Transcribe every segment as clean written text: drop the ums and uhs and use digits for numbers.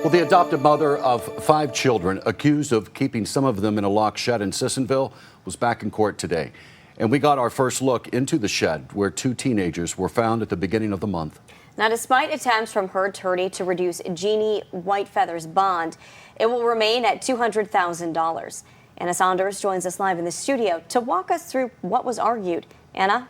Well, the adopted mother of 5 children accused of keeping some of them in a locked shed in Sissonville was back in court today. And we got our first look into the shed where 2 teenagers were found at the beginning of the month. Now, despite attempts from her attorney to reduce Jeannie Whitefeather's bond, it will remain at $200,000. Anna Saunders joins us live in the studio to walk us through what was argued. Anna?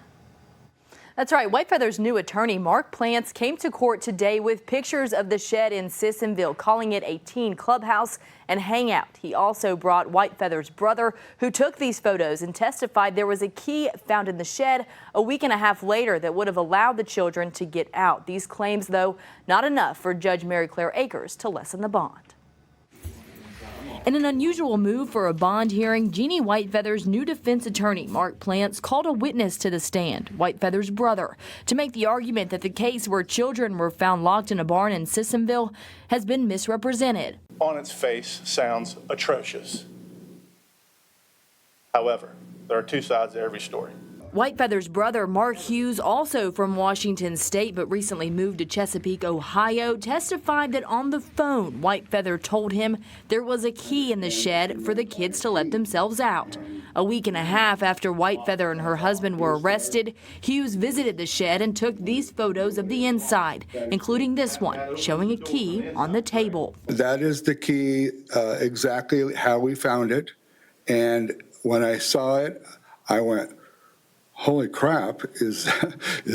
That's right. Whitefeather's new attorney, Mark Plants, came to court today with pictures of the shed in Sissonville, calling it a teen clubhouse and hangout. He also brought Whitefeather's brother, who took these photos, and testified there was a key found in the shed a week and a half later that would have allowed the children to get out. These claims, though, not enough for Judge Mary Claire Akers to lessen the bond. In an unusual move for a bond hearing, Jeannie Whitefeather's new defense attorney, Mark Plants, called a witness to the stand, Whitefeather's brother, to make the argument that the case where children were found locked in a barn in Sissonville has been misrepresented. On its face, sounds atrocious. However, there are 2 sides to every story. Whitefeather's brother, Mark Hughes, also from Washington State but recently moved to Chesapeake, Ohio, testified that on the phone, Whitefeather told him there was a key in the shed for the kids to let themselves out. A week and a half after Whitefeather and her husband were arrested, Hughes visited the shed and took these photos of the inside, including this one showing a key on the table. That is the key, exactly how we found it. And when I saw it, I went, holy crap, is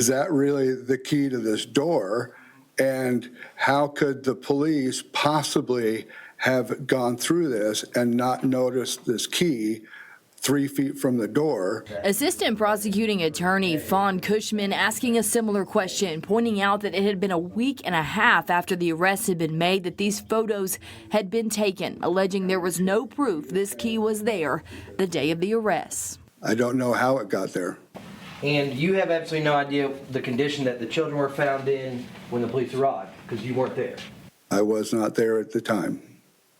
that really the key to this door? And how could the police possibly have gone through this and not noticed this key 3 feet from the door? Assistant prosecuting attorney Fawn Cushman asking a similar question, pointing out that it had been a week and a half after the arrest had been made that these photos had been taken, alleging there was no proof this key was there the day of the arrest. I don't know how it got there. And you have absolutely no idea the condition that the children were found in when the police arrived, because you weren't there. I was not there at the time,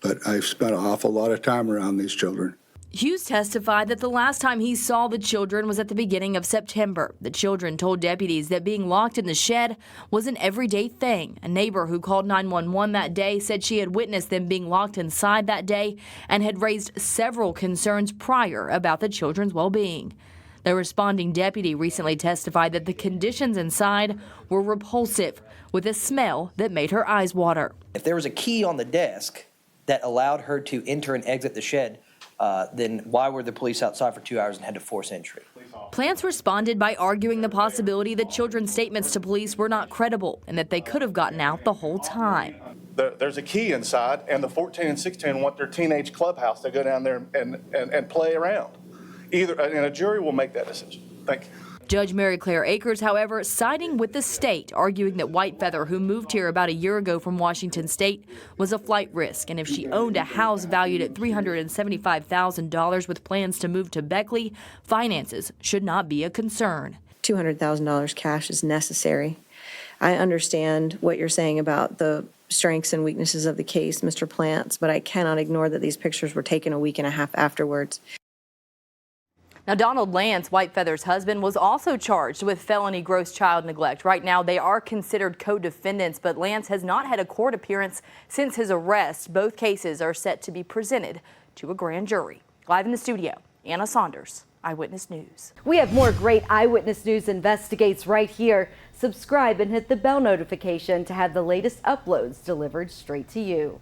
but I've spent an awful lot of time around these children. Hughes testified that the last time he saw the children was at the beginning of September. The children told deputies that being locked in the shed was an everyday thing. A neighbor who called 911 that day said she had witnessed them being locked inside that day and had raised several concerns prior about the children's well-being. The responding deputy recently testified that the conditions inside were repulsive, with a smell that made her eyes water. If there was a key on the desk that allowed her to enter and exit the shed, then why were the police outside for 2 hours and had to force entry? Plants responded by arguing the possibility that children's statements to police were not credible and that they could have gotten out the whole time. There's a key inside, and the 14 and 16 want their teenage clubhouse to go down there and play around. And a jury will make that decision. Thank you. Judge Mary Claire Akers, however, siding with the state, arguing that Whitefeather, who moved here about a year ago from Washington State, was a flight risk, and if she owned a house valued at $375,000 with plans to move to Beckley, finances should not be a concern. $200,000 cash is necessary. I understand what you're saying about the strengths and weaknesses of the case, Mr. Plants, but I cannot ignore that these pictures were taken a week and a half afterwards. Now, Donald Lance, Whitefeather's husband, was also charged with felony gross child neglect. Right now, they are considered co-defendants, but Lance has not had a court appearance since his arrest. Both cases are set to be presented to a grand jury. Live in the studio, Anna Saunders, Eyewitness News. We have more great Eyewitness News investigates right here. Subscribe and hit the bell notification to have the latest uploads delivered straight to you.